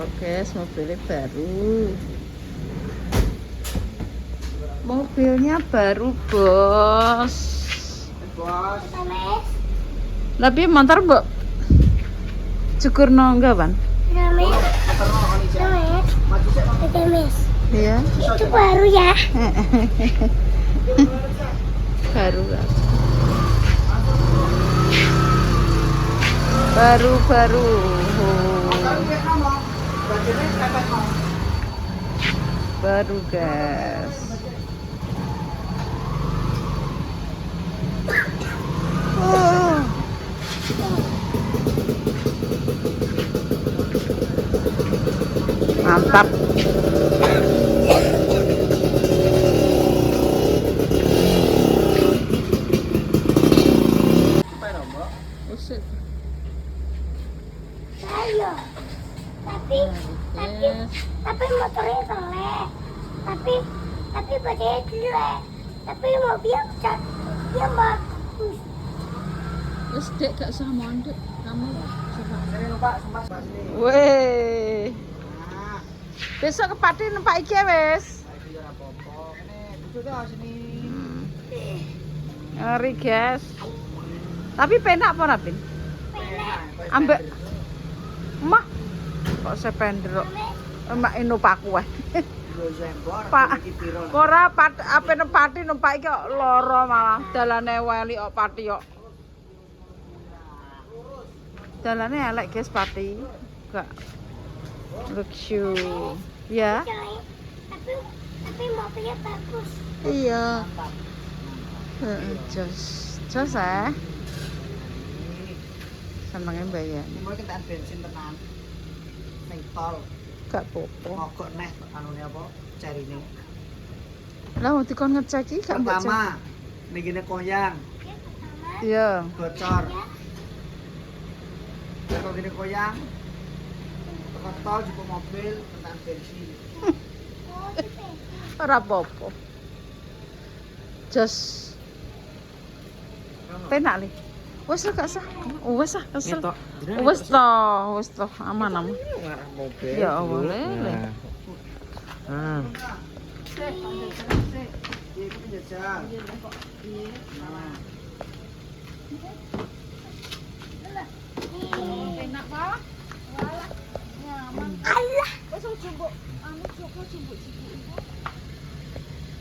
Oke, mobilnya baru. Mobilnya baru, bos. Tapi motor mbok cukurno enggak, Ban? Iya. Itu baru ya. Baru kan. Baru. Baru, guys. Mantap. Buset. Ayo. Tapi motornya jelek. Tapi badannya jelek. Tapi mobilnya dia bagus. Wes dek gak usah mondek. Kamu weh. Besok ke Pati numpak iki wes. Ngeri, guys. Tapi penak apa Rapin? Ambek Mah kok sependrok. Emak numpak wae. Pak, ora ape nempati numpak iki kok lara malah dalane weli kok Pati kok. Dalane elek guys Pati. Enggak lucu. Ya. Tapi mobilnya bagus. Iya. Jos senengnya bayar. Mau kentaan bensin tenan. Ning tol. Gak popo. Mogok neh anune apa? Carine. Lah mau dikon ngecek iki gak mbok cek. Pertama, nggene koyang, Iya. bocor. Kalau gini koyang, teko tol jupuk mobil kentaan bensin. Ora popo. Jos penak li. Wes gak sah. Wes ah kesel. Wes toh, aman. Mobil. Ya boleh. Nah. Iki penjajah. Enak pak. Nyaman. Allah. Wes jumbuk anu joko jumbuk cilik.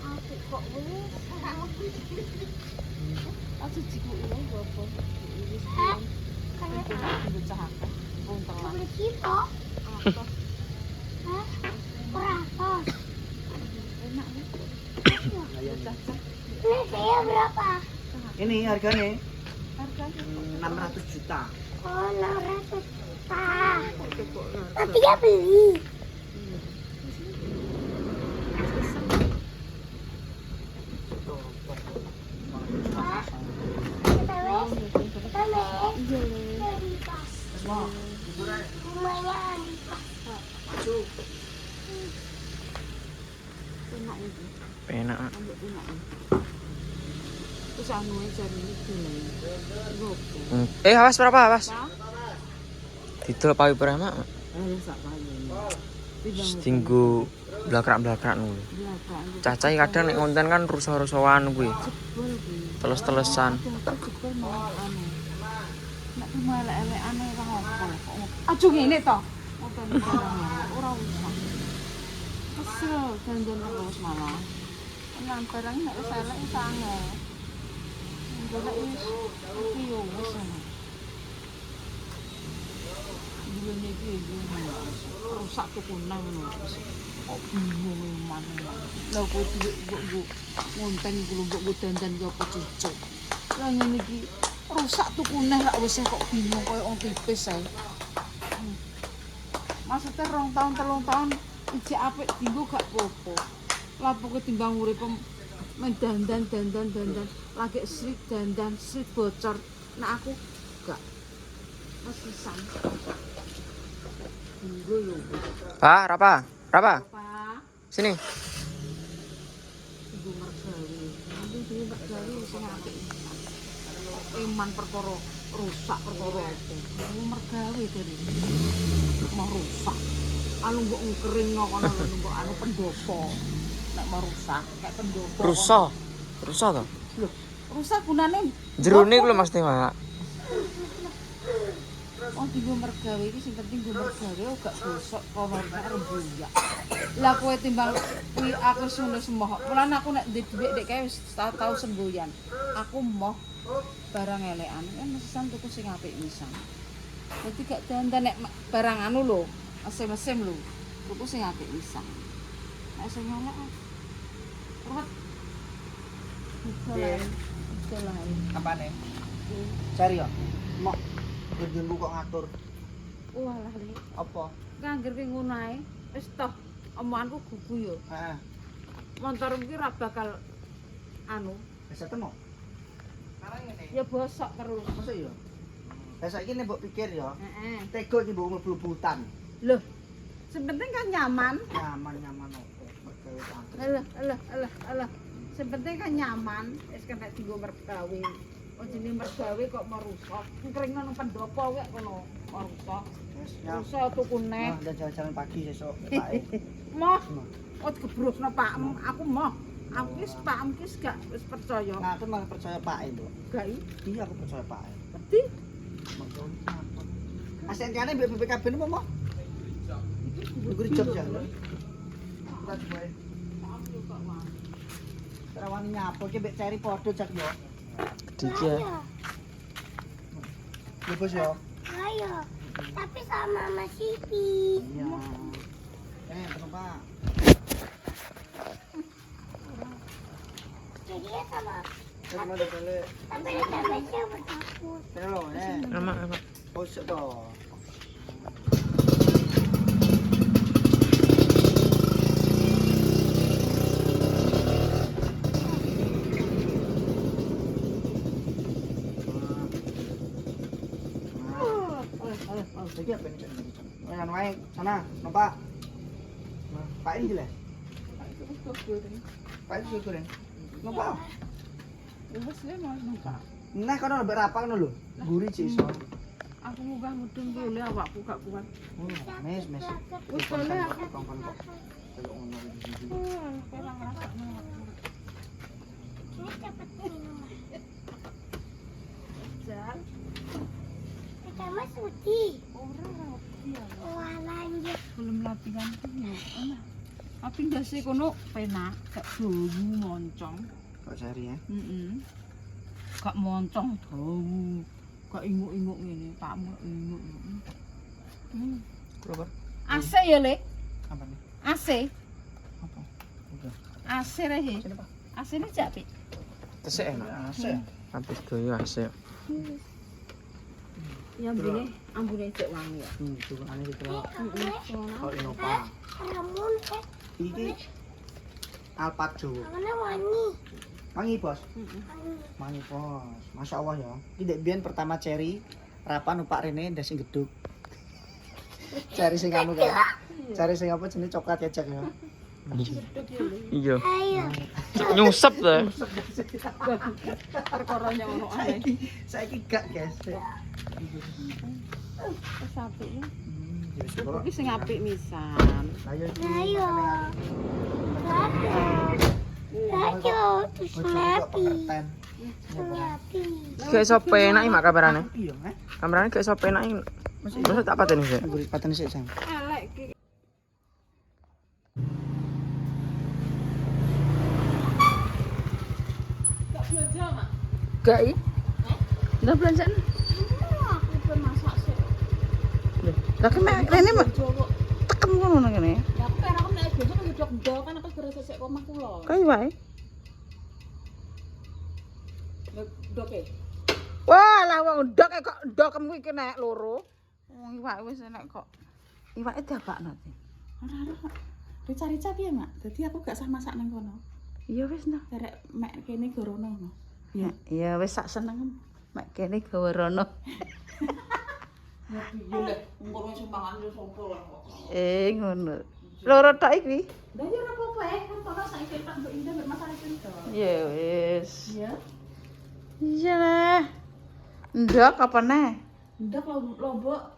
Aku kok wis. Aku cilik ini apa? Hah? Kayak beli kita. Hah? Berapa? Enak nih. Ini saya berapa? Ini harganya Harganya 600 juta. Oh, 600 juta. Nanti ya beli. Kita lumayan. enak itu. Penak. Ambek enak. Terus anu aja iki. Gopo. Awas berapa awas? Pak? Didol payu Prama. Sak payu. Tinggu blakrak-blakrak ngono. Cacai kadang nek ngonten kan rusuh-rusuhan kuwi. Jebol kuwi. Teles-telesan. Jebol mau anu. Nek cuma elek-elekan ora apa. Aja ngene to. Ora usah. Kesel janjan terus malah. Nang barang nek wis elek wis angel. Golek iki yo wis ana. Dene iki rusak tuku nang ngono. Kok bingung maneh. Lah kok mbok ngonten iku lho mbok dandan yo apa cicuk. Lah ngene iki rusak tuku neh lak wis kok bingung koyo wong tipis ae. Maksudnya 2 tahun 3 tahun ijek apik dinggo gak apa-apa. Lapo ketimbang urip men dandan lagi srit dandan srit bocor. Nah aku gak mesisan. Dinggo yo. Pak, Rapa? Apa? Sini. Ibu mergawe. Nanti dhewe mergawe sing apik. Iman perkara rusak perkara apa. Ibu mergawe dari mau rusak. anu mbok ngkering kono lho mbok anu pendopo. Nek mau rusak kayak pendopo. Rusa to? Lho, rusak gunane Jerone iku lho Mas Mak. oh dienggo mergawe iki sing penting nggo mergawe gak gosok kono nek rembuyak. Lah kowe timbang kuwi aku sune semoh. Mulane aku nek ndek dhuwit ndek kae wis tau semboyan. Aku moh barang elekan kan mesin tuku sing apik pisan. Dadi gak dandan nek barang anu lho, mesin lho. Tuku sing apik pisan. Nek sing elek ruwet. Betul lah. Apane? Cari ya. Mok berdengku kok ngatur. Walah li. Apa? Ngangger ki ngono ae. Wis toh omonganku gugu yo. Heeh. Montor iki ora bakal anu, Bisa temu. Sekarang ini. ya bosok terus. Masa iya? Lah saiki nek mbok pikir ya, Heeh. tega iki mbok mlebu hutan. Loh. Sing penting kan nyaman. Nyaman opo. Mergawe tangkel. Alah. Sing penting kan nyaman. Wis kena dienggo mergawe. Oh jenenge mergawe kok merusak. Ngkring nang pendopo wek kono merusak. Wis ya. Rusak tuku neh. Nah, udah jalan-jalan pagi besok. Pak. Moh. Oh digebrosno Pakmu. Aku moh. Aku wis Pakmu wis gak wis percaya. Nah, aku malah percaya Pak itu. Gak Iya, aku percaya Pak. ngerti. ASN-ane mbek BPKB ini apa? Iku Jogja. Kita coba. Terawani nyapo iki mbek ceri padha jak yo. Diki ya. Ya bos yo. Ayo. Tapi sama Mas Siti. Iya. Pak. Jadi ya sama. Sama ada balik. Tapi ada siapa takut. Hello, Ama. Oh, toh. Lagi apa ini? Yang wae sana, nampak. Pak ini lah. Pak itu goreng. Nampak. Wis le mau numpak. Nah, kono lebih rapang lho. Gurih sih iso. Aku munggah mudun dulu awakku gak kuat. Mes. Wis boleh aku. Kongkon kok. Delok ngono iki. Kurang rasakno. Ini dapat minuman. Jal. Kita Mas Sudi. Ora rapi ya. Wah lanjut. Belum latihan tuh ya. Tapi ndase kono penak, gak dawu moncong. Kok cari ya? Gak moncong dawu. Gak inguk-inguk ngene, Pakmu inguk. Berapa? AC ya, Le? Apa nih? AC. Apa? Udah. AC rehe. Sini, Pak. AC ini japik. Tesek enak. Asik. Habis doyo asik. Ya ambune cek wangi ya. Coba aneh gitu loh. Sono. Kalau Innova. Ramun Iki Alphard Jawa. mana wangi. Wangi, Bos. Wangi. Wangi, Bos. Masya Allah ya. Iki dek biyen pertama cherry rapan numpak rene ndas sing geduk. Cari sing anu kan. Cari sing apa jenis coklat kecek ya. Iya. Ayo. Nyusep to. Perkoranya ono ae. Saiki gak, guys. Wis apik ya. Ya wis kok. Iki sing apik misan. Ayo. Ayo. Ayo. Terus happy. Happy. Kayak iso penak mak kabarane. Iya, Kabarane kayak iso penak. Terus tak pateni sik. Gurih paten sik, Sang. Elek iki. Gak belanja, Mak? Gak i. Ndak belanja. Aku pe masak sik. Lah kan rene mak Jowo. tekem ngono nang kene. Ya aku pengen aku nek besok kan ndok kan aku gerasa sik omah kula. Kae wae. Ndoke. Wah, lah wong ndok kok ndokem kuwi kena loro. Wong iwak wis enak kok. Iwake diapakno ti? Ora. Rica-rica piye, Mak? Dadi aku gak sah masak nang kono. Iya wis nah. Derek mek kene gorono. Ya, iya wis sak seneng. Mek kene gawe rono. Ya piye lek ngono sumbangan yo sopo lah kok. Ngono. Loro tok iki. Lah ya ora apa-apa kan kono saiki tak mbok indah mbek masak itu. Ya wis. Ya. Iya lah. Ndok apa neh? Ndak lombok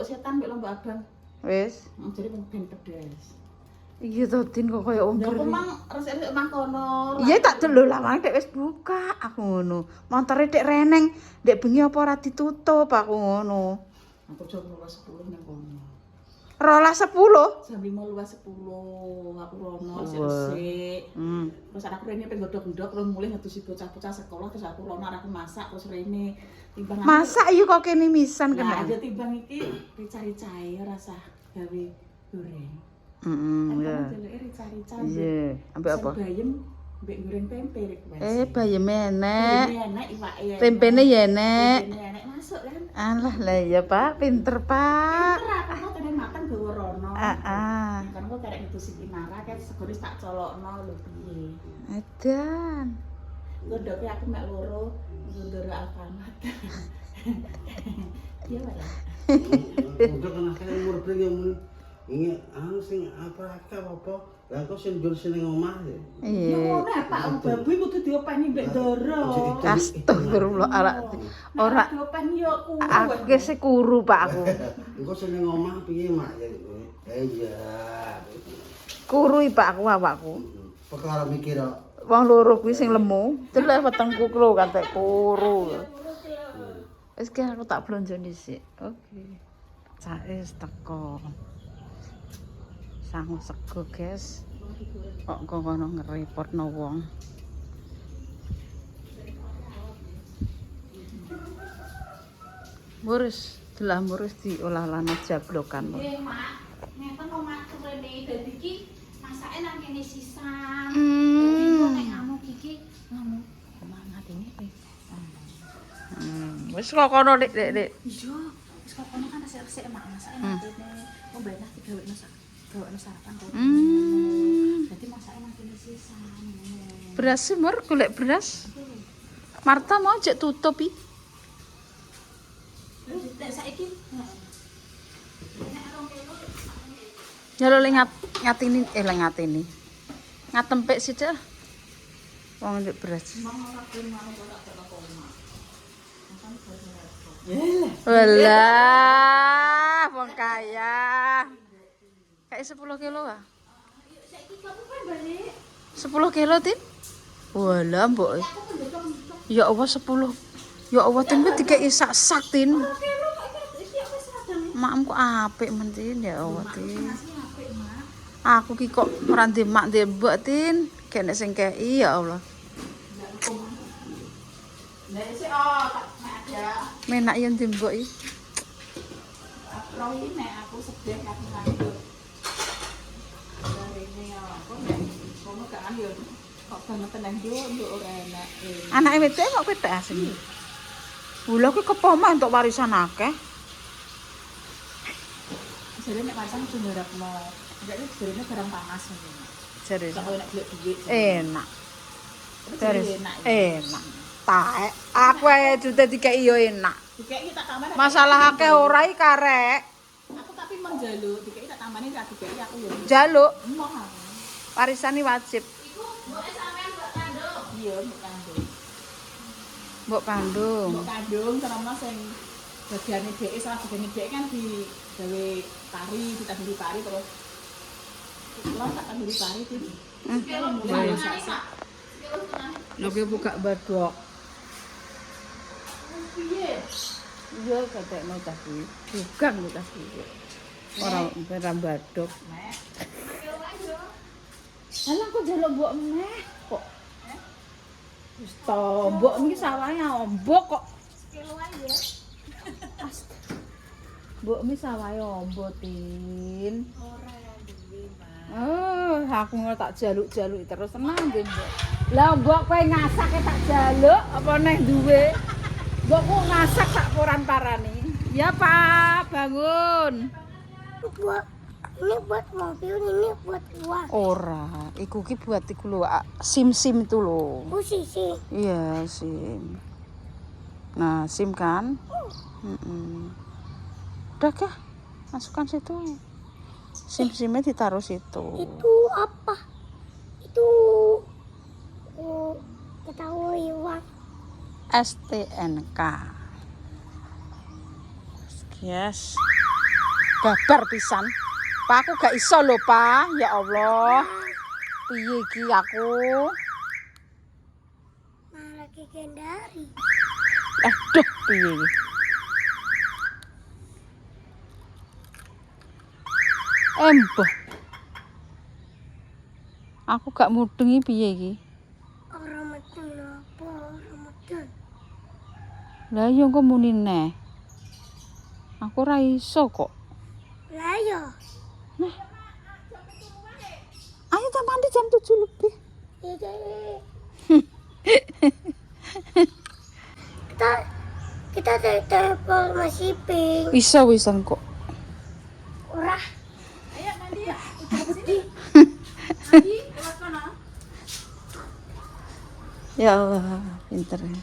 setan mbek lombok abang. Wis. Jadi ben pedes. Iya to Din kok kaya Lha ombur. kok mang resik-resik mang kono. Iya tak delok lah mang dek wis buka aku ngono. Montore dek reneng, dek bengi apa ora ditutup aku ngono. Aku coba 10 nang kono. Rola 10. Jam 5:10 aku rono Wah. resik-resik. Hmm. Terus aku rene pengen godhog-godhog terus mulih ngedusi bocah-bocah sekolah terus aku rono arek masak terus rene timbang aku- Masak yuk kok kene misan Nah, kena. aja timbang iki rica-ricae rasa gawe goreng. Heeh, Kan ya. kamu jaluke rica-rica. Iya, ambek apa? Bayem mbek goreng tempe rek wes. Bayem enek. Ini enak iwake. Tempene ya enek. Tempene enak masuk kan. Alah lah ya Pak, pinter Pak. Pinter aku mau tene makan gawe rono. Ah. Kan kok karek itu sing kinara kan segone tak colokno lho piye. Edan. Godhoke aku mek loro ndoro Alfamart. Iya wae. Udah kan akhirnya umur berapa mun ini anu sing apa apa lah kok sing njur sing ning omah ya. Ya Iya. ngono Pak babu kudu diopeni mbek ndoro. Astagfirullah ora ora diopeni yo kuwi. aku kese kuru Pak aku. Engko sing ning omah piye mak ya. Iya. Kuru Pak aku awakku. Perkara mikir kok. Wong loro kuwi sing lemu, delok wetengku kro kate kuru. Wis ki aku tak blonjo dhisik. Oke. Cak wis teko. Sangu sego, guys. Kok kono ngerepotno wong. Muris, delah muris diolah lana jablokan. Nggih, Mak. Ngeten kok Mak rene dadi iki masake nang kene sisan. Hmm. Dadi kok nek anu iki anu semangat ini. Wis kok kono Dik. Iya, wis kok kono kan resik-resik Mak masake nang kene. Kok mbene digawekno sarapan kok. Dadi masake nang kene sisan. Beras mur golek beras. Marta mau jek tutupi. Nek saiki Ya lo ngatini ngatini. Ngatempek sithik. Wong ndek beras. Walah, wong kaya. Kayak 10 kilo ah. 10 kilo, Tin? Walah, mbok. Ya Allah 10. Ya Allah, Tin kuwi dikeki sak-sak, Tin. Makmu kok apik men, Tin. Ya Allah, Tin. Aku ki kok ora ndek mak ndek mbok, Tin. Kene sing kei ya Allah. Nek sik tak ada. Menak yen ndek mbok iki. Roh ini nek aku sedih aku lanjut. Ini ya aku nek kono kan yo kok banget tenan yo nduk ora enak. Anake wedok kok ketek asin. Lha kuwi kepomah entuk warisan akeh. Jadi nek warisan kudu ngarepno. Jadi sebenarnya barang panas ngono. Jare Sak koyo nek golek duit. enak. Jare Enak. enak. Taek. Aku ae jute dikeki yo enak. Dikeki tak tambah. Masalah akeh ora iki karek. Aku tapi menjaluk dikeki tak tambane tak dikeki aku yo. Jaluk Emoh aku. warisane wajib. Iya, mbok kandung. Mbok kandung. Mbok kandung terus sing bagiane dhek salah bagiane dhek kan di gawe tari, ditanduri tari terus lo tak tanduri tari iki. Mulai sasak. Lho ki buka badok. Piye? Iya ketekno tas kuwi. Bukan lho tas kuwi. Ora badok. Nek. Alah kok njaluk mbok meneh kok. Wis to, mbok iki sawahe ombok kok. Kilo ae ya. Mbok mi sawahe ombo, Tin. Ora ya duwe, Mas. Oh, aku ngono tak jaluk-jaluk terus tenang nggih, Mbok. Lah mbok kowe ngasake tak jaluk apa neh duwe? Mbok ku ngasak sak poran-parane. Ya, Pak, bangun. Ini buat mobil, ini buat uang. Ora, iku ki buat iku lho, SIM itu lho. Posisi. Iya, SIM. Nah, SIM kan? Udah kah? Masukkan situ. SIM-SIMnya ditaruh situ. Itu apa? Itu ketahui uang. STNK. Yes. babar pisan. Pak aku gak iso lho, Pak. Ya Allah. Piye iki aku? Malah Kendari. Aduh, piye iki? Emboh. Aku gak mudeng iki piye iki? Orang meten apa? Orang meten. Lah yo engko muni neh. Aku ora iso kok. Lah ya. Ayo tak mandi jam 7 lebih. Kita telepon masih pink. Iso wisan kok. Ora. Ya Allah, pinter ya.